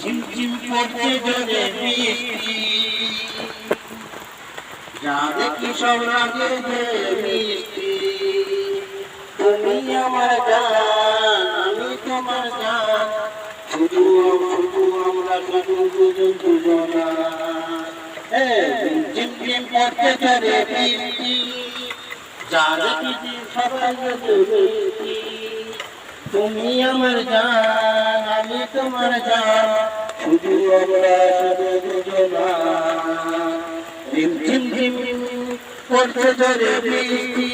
ঝিমঝিম করছে জলে বৃষ্টি, যা দেখি সব লাগে যে মিষ্টি। তুমি আমার জান, আমি তোমার জান, শুধু আমরা দুজনা। ঝিমঝিম করছে জলে বৃষ্টি, যা দেখি সবাই মিষ্টি। তুমি আমার জান, আমি তোমার জান, শুধু আমরা দুজনা। ঝিম ঝিম ঝিম করছে জলে বৃষ্টি,